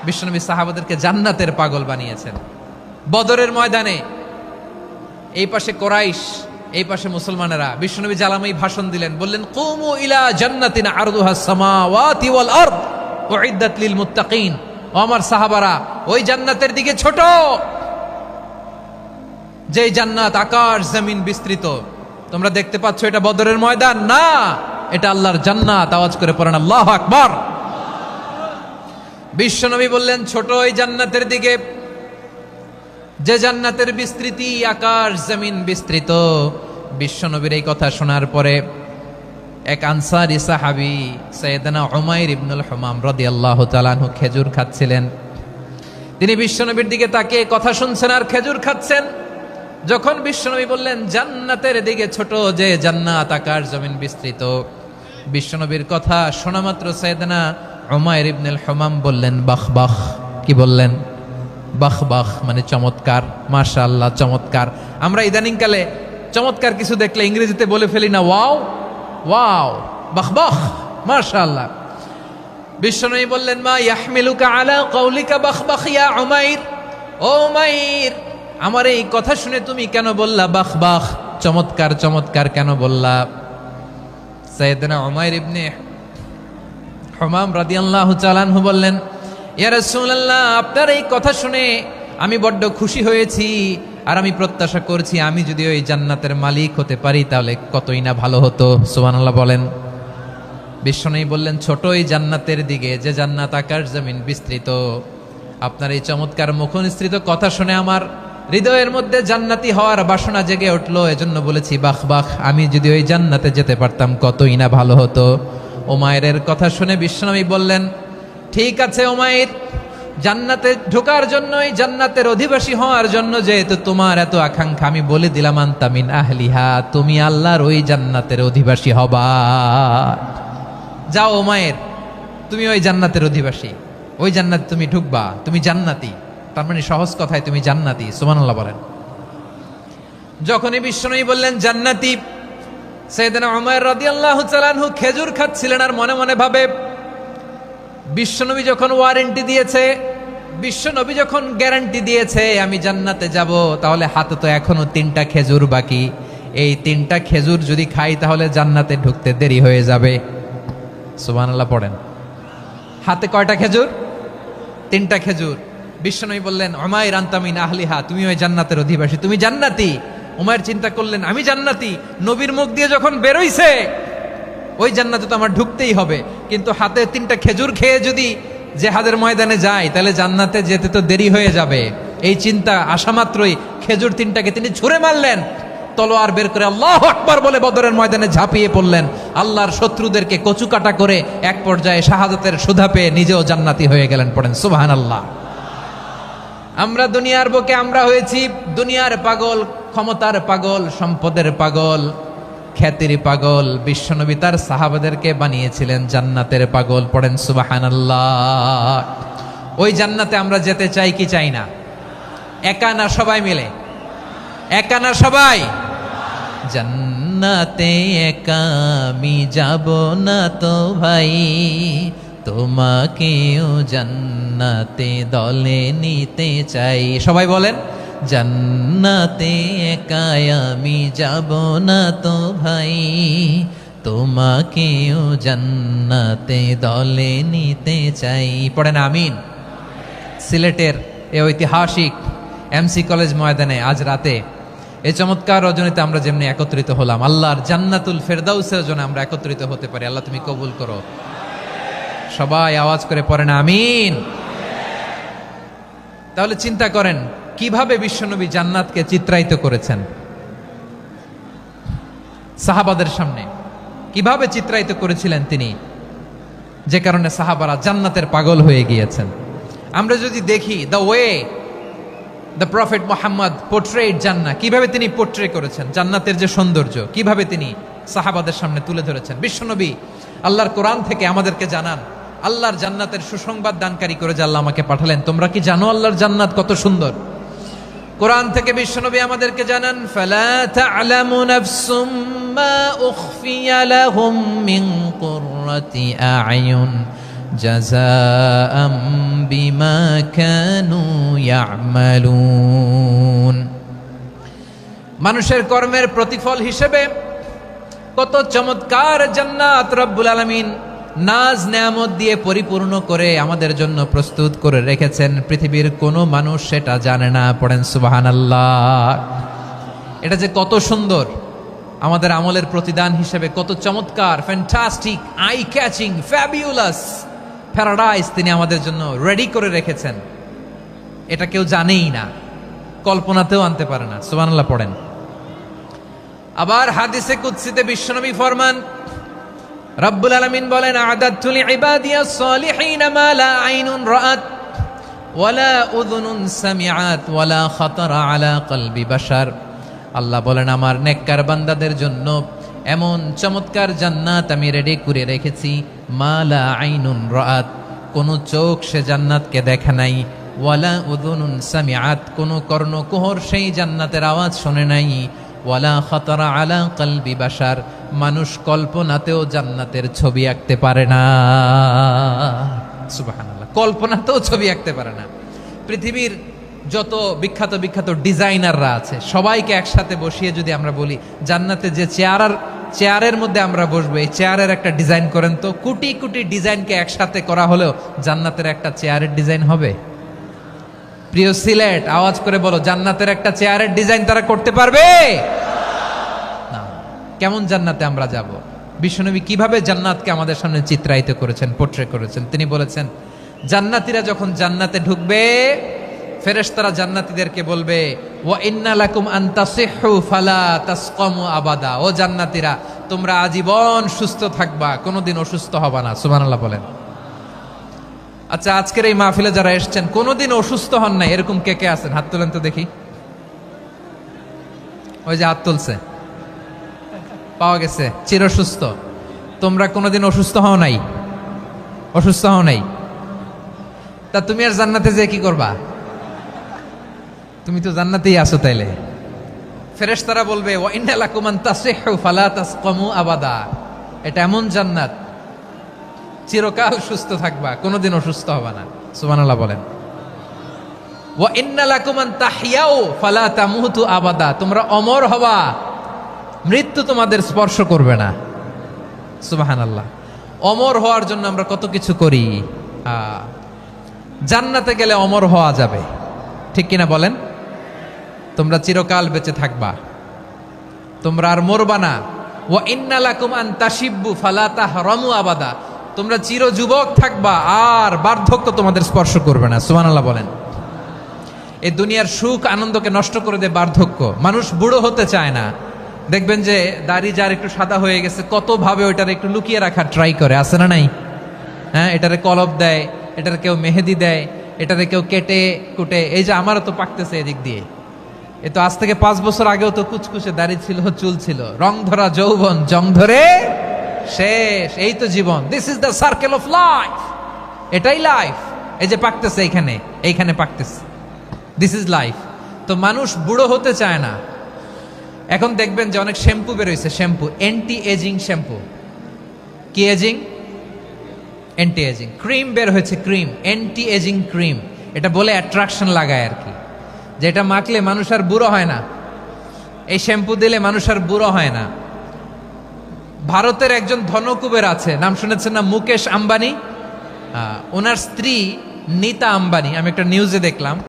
বিশ্বনবী সাহাবাদেরকে জান্নাতের পাগল বানিয়েছেন। বদরের ময়দানে এই পাশে কোরাইশ, এই পাশে মুসলমানেরা, বিশ্বনবী জ্বালাময়ী ভাষণ দিলেন, বললেন কুমু ইলা জান্নাতিন আরদুহাস সামাওয়াতি ওয়াল আরদ উইদ্দাত লিল মুত্তাকিন। ও আমার সাহাবারা, ওই জান্নাতের দিকে ছোট, যেই জান্নাত আকাশ জমিন বিস্তৃত। তোমরা দেখতে পাচ্ছ এটা বদরের ময়দান না, এটা আল্লাহর জান্নাত। আওয়াজ করে পড়েন আল্লাহু আকবার। বিশ্বনবী বললেন ছোট ওই জান্নাতের দিকে, যে জান্নাতের বিস্তৃতি আকাশ জমিন বিস্তৃত। বিশ্বনবীর এই কথা শোনার পরে এক আনসারী সাহাবী সাইয়েদনা উমাইর ইবনুল হুমাম রাদিয়াল্লাহু তাআলা আনহু খেজুর খাচ্ছিলেন। তিনি বিশ্বনবীর দিকে তাকিয়ে কথা শুনছেন আর খেজুর খাচ্ছেন। যখন বিশ্বনবী বললেন জান্নাতের দিকে ছোট, যে জান্নাত আকাশ জমিন বিস্তৃত, বিশ্বনবীর কথা শোনা মাত্র সাইয়েদনা উমাইর ইবনুল হুমাম বললেন বাহ বাহ। কি বললেন? বাহ বাহ, মানে চমৎকার, মাশাআল্লাহ, চমৎকার। আমরা ইদানিংকালে চমৎকার কিছু দেখলে ইংরেজিতে বলে ফেলি না ওয়াও ওয়াও, বাহ বাহ, মাশাআল্লাহ। বিশ্বনবী বললেন মা ইয়াহমিলুকা আলা কওলিকা বাহ বাহ ইয়া উমাইর। ও উমাইর, আমার এই কথা শুনে তুমি কেন বললা বাহ বাহ, চমৎকার চমৎকার কেন বললা? সাইয়েদনা উমাইর ইবনে হুমাম রাদিয়াল্লাহু তাআলা আনহু বললেন ইয়া রাসূলুল্লাহ, আপনার এই কথা শুনে আমি বড্ড খুশি হয়েছি, আর আমি প্রত্যাশা করছি আমি যদি ওই জান্নাতের মালিক হতে পারি তাহলে কতই না ভালো হতো। সুবহানাল্লাহ বলেন। বিশ্বনবী বললেন ছোট এই জান্নাতের দিকে, যে জান্নাত আকাশ জমিন বিস্তৃত। আপনার এই চমৎকার মুখনিসৃত কথা শুনে আমার হৃদয়ের মধ্যে জান্নাতি হওয়ার বাসনা জেগে উঠলো, এজন্য বলেছি বাহ বাহ, আমি যদি ওই জান্নাতে যেতে পারতাম কতই না ভালো হতো। উমাইরের কথা শুনে বিশ্বনবী বললেন ঠিক আছে উমাইর, জান্নাতে ঢোকার জন্য, এই জান্নাতের অধিবাসী হওয়ার জন্য যেহেতু তোমার এত আকাঙ্ক্ষা, আমি বলে দিলাম আনতা মিন আহলিহা, তুমি আল্লাহর ওই জান্নাতের অধিবাসী হবা। যাও উমাইর, তুমি ওই জান্নাতের অধিবাসী, ওই জান্নাতে তুমি ঢুকবা, তুমি জান্নাতি। তার মানে সহজ কথায় তুমি জান্নাতি। সুবহানাল্লাহ বলেন। যখনই বিশ্বনবী বললেন জান্নাতি, সাইয়েদনা উমাইর রাদিয়াল্লাহু তাআলা আনহু খেজুর খাচ্ছিলেন আর মনে মনে ভাবে বিশ্বনবী যখন ওয়ারেন্টি দিয়েছে, বিশ্বনবী যখন গ্যারান্টি দিয়েছে আমি জান্নাতে যাব, তাহলে হাতে তো এখনো 3টা খেজুর বাকি। এই 3টা খেজুর যদি খাই তাহলে জান্নাতে ঢুকতে দেরি হয়ে যাবে। সুবহানাল্লাহ পড়েন। হাতে কয়টা খেজুর? 3টা খেজুর। বিশ্বনবী বললেন উমাইর আনতা মিন আহলিহা, তুমি ওই জান্নাতের অধিবাসী, তুমি জান্নাতি। উমাইর চিন্তা করলেন আমি জান্নাতি, নবীর মুখ দিয়ে যখন বেরোইছে ওই জান্নাতে তো আমার ঢুকতেই হবে, কিন্তু হাতে 3টা খেজুর খেয়ে যদি জেহাদের ময়দানে যায় তাহলে জান্নাতে যেতে তো দেরি হয়ে যাবে। এই চিন্তা আসা মাত্রই খেজুর 3টাকে তিনি ছুঁড়ে মারলেন, তলোয়ার বের করে আল্লাহু আকবার বলে বদরের ময়দানে ঝাঁপিয়ে পড়লেন। আল্লাহর শত্রুদেরকে কচুকাটা করে এক পর্যায়ে শাহাদাতের সুধা পেয়ে নিজেও জান্নাতি হয়ে গেলেন। পড়েন সুবহানাল্লাহ। আমরা দুনিয়ার বুকে আমরা হয়েছি দুনিয়ার পাগল, ক্ষমতার পাগল, সম্পদের পাগল, খ্যাতির পাগল। বিশ্বনবী তার সাহাবাদেরকে বানিয়েছিলেন জান্নাতের পাগল। পড়েন সুবহানাল্লাহ। ওই জান্নাতে আমরা যেতে চাই কি চাই না? একা না সবাই মিলে? একা না সবাই? জান্নাতে একা আমি যাব না তো ভাই, তোমাকেও জান্নাতে দলে নিতে চাই। সবাই বলেন জান্নাতে একা আমি যাব না তো ভাই, তোমাকেও জান্নাতে দলে নিতে চাই। পড়েন আমিন। সিলেটের এই ঐতিহাসিক এমসি কলেজ ময়দানে আজ রাতে এই চমৎকার রজনীতে আমরা যেমনি একত্রিত হলাম, আল্লাহর জান্নাতুল ফেরদাউসের জন্য আমরা একত্রিত হতে পারি। আল্লাহ তুমি কবুল করো। সবাই আওয়াজ করে পড়েন আমিন। তাহলে চিন্তা করেন কিভাবে বিশ্বনবী জান্নাতকে চিত্রায়িত করেছেন সাহাবাদের সামনে, কিভাবে চিত্রায়িত করেছিলেন তিনি, যে কারণে সাহাবারা জান্নাতের পাগল হয়ে গিয়েছেন। আমরা যদি দেখি the way the prophet Muhammad portrait জান্নাত, কিভাবে তিনি পোর্ট্রে করেছেন জান্নাতের যে সৌন্দর্য, কিভাবে তিনি সাহাবাদের সামনে তুলে ধরেছেন। বিশ্বনবী আল্লাহর কোরআন থেকে আমাদেরকে জানান আল্লাহর জান্নাতের সুসংবাদ দানকারী করে যে আল্লাহ আমাকে পাঠালেন। তোমরা কি জানো আল্লাহর জান্নাত কত সুন্দর? কোরআন থেকে বিশ্বনবী আমাদেরকে জানান ফালা তা'লামু নাফসুম মা উখফিয়া লাহুম মিন কুররাতি আ'য়ুন জাযাআম বিমা কানু ইয়ামালুন। মানুষের কর্মের প্রতিফল হিসেবে কত চমৎকার জান্নাত রব্বুল আলামিন নাজ নেয়ামত দিয়ে পরিপূর্ণ করে আমাদের জন্য প্রস্তুত করে রেখেছেন। পৃথিবীর কোনো মানুষ সেটা জানে না। পড়েন সুবহানাল্লাহ। এটা যে কত সুন্দর, আমাদের আমলের প্রতিদান হিসেবে কত চমৎকার, fantastic, eye catching, fabulous paradise তিনি আমাদের জন্য রেডি করে রেখেছেন। এটা কেউ জানেই না, কল্পনাতেও আনতে পারে না। সুবহানাল্লাহ পড়েন। আবার হাদিসে কুদসিতে বিশ্বনবী ফরমান, রব্বুল আলামিন বলেন, আ'দাদতু লিইবাদিয়াস সালিহিন মা লা আইনুন রাআত ওয়ালা উযুনুন সামিআত ওয়ালা খাতারা আলা কলবি বাশার। আল্লাহ বলেন, আমার নেককার বান্দাদের জন্য এমন চমৎকার জান্নাত আমি রেডি করে রেখেছি, মা লা আইনুন রাআত, কোন চোখ সে জান্নাতকে দেখে নাই, ওয়ালা উযুনুন সামিআত, কোন কর্ণকুহর সেই জান্নাতের আওয়াজ শুনে নাই, ওয়ালা খাতারা আলা কলবি বাশার, মানুষ কল্পনাতেও জান্নাতের ছবি আঁকতে পারে না। সুবহানাল্লাহ, কল্পনাতেও ছবি আঁকতে পারে না। পৃথিবীর যত বিখ্যাত বিখ্যাত ডিজাইনাররা আছে সবাইকে একসাথে বসিয়ে যদি আমরা বলি জান্নাতে যে চেয়ারের মধ্যে আমরা বসবো, এই চেয়ারের একটা ডিজাইন করেন তো, কোটি কোটি ডিজাইনকে একসাথে করা হলেও জান্নাতের একটা চেয়ারের ডিজাইন হবে? প্রিয় সিলেট, আওয়াজ করে বলো, জান্নাতের একটা চেয়ারের ডিজাইন তারা করতে পারবে না। কেমন জান্নাতে আমরা যাব? বিশ্বনবী কিভাবে জান্নাতকে আমাদের সামনে চিত্রায়িত করেছেন, পোট্রে করেছেন। তিনি বলেছেন, জান্নাতীরা যখন জান্নাতে ঢুকবে, ফেরেশতারা জান্নাতীদেরকে বলবে, ওয়া ইন্না লাকুম আন তাসিহু ফালা তাসকামু আবাদা। ও জান্নাতীরা, তোমরা আজীবন সুস্থ থাকবা, কোনোদিন অসুস্থ হবা না। সুবহানাল্লাহ বলেন। আচ্ছা, আজকের এই মাহফিলে যারা এসেছেন কোনোদিন অসুস্থ হন নাই, এরকম কে কে আছেন? হাত তোলেন তো দেখি। ওই যে হাত তুলছে, পাওয়া গেছে, চিরসুস্থ। তোমরা কোনোদিন অসুস্থ হও নাই? অসুস্থ হও নাই? তা তুমি আর জান্নাতে যে কি করবা? তুমি তো জান্নাতেই আছো তাইলে। ফেরেশতারা বলবে, ওয়া ইন্না লাকুম আন তাসিহু ফালা তাসকামু আবাদা। এটা এমন জান্নাত, চিরকাল সুস্থ থাকবা, কোনোদিন অসুস্থ হবা না। সুবহানাল্লাহ বলেন। ওয়া ইন্না লাকুম আন তাহইয়াউ ফালা তামুতু আবাদা। তোমরা অমর হবা, মৃত্যু তোমাদের স্পর্শ করবে না। সুবহানাল্লাহ। অমর হওয়ার জন্য আমরা কত কিছু করি। জান্নাতে গেলে অমর হওয়া যাবে, ঠিক কিনা বলেন? তোমরা চিরকাল বেঁচে থাকবা, তোমরা আর মরবা না। ওয়া ইন্না লাকুম আন তাশিব্বু ফালা তাহরামু আবাদা। তোমরা চির যুবক থাকবা, আর বার্ধক্য তোমাদের স্পর্শ করবে না। সুবহানাল্লাহ বলেন। এই দুনিয়ার সুখ আনন্দকে নষ্ট করে দেয় বার্ধক্য। মানুষ বুড়ো হতে চায় না। দেখবেন যে দাড়ি যার একটু সাদা হয়ে গেছে, কত ভাবে ওইটার একটু লুকিয়ে রাখার ট্রাই করে, আছে না নাই? হ্যাঁ, এটারে কলব দেয়, এটার কেউ মেহেদি দেয়, এটারে কেউ কেটে কুটে। এই যে আমারও তো পাকতেছে এদিক দিয়ে, এ তো আজ থেকে 5 বছর আগেও তো কুচকুচে দাড়ি ছিল, চুল ছিল, রং ধরা যৌবন জং ধরে শেষ। এই তো জীবন। This is the circle of life. এটাই লাইফ। এই যে পাকতেছে এইখানে পাকতেছে, দিস ইজ লাইফ। তো মানুষ বুড়ো হতে চায় না। এখন দেখবেন যে অনেক শ্যাম্পু বেরোইছে, শ্যাম্পু, অ্যান্টি এজিং শ্যাম্পু। কি এজিং? Anti aging. ক্রিম বের হয়েছে, ক্রিম, অ্যান্টি এজিং ক্রিম। এটা বলে অ্যাট্রাকশন লাগায় আর কি, যে এটা মাখলে মানুষ আর বুড়ো হয় না, এই শ্যাম্পু দিলে মানুষ আর বুড়ো হয় না। ভারতের একজন ধনকুবের আছে, নাম শুনেছেন না? মুকেশ আম্বানি। ওনার স্ত্রী নীতা আম্বানি, আমি একটা নিউজে দেখলাম।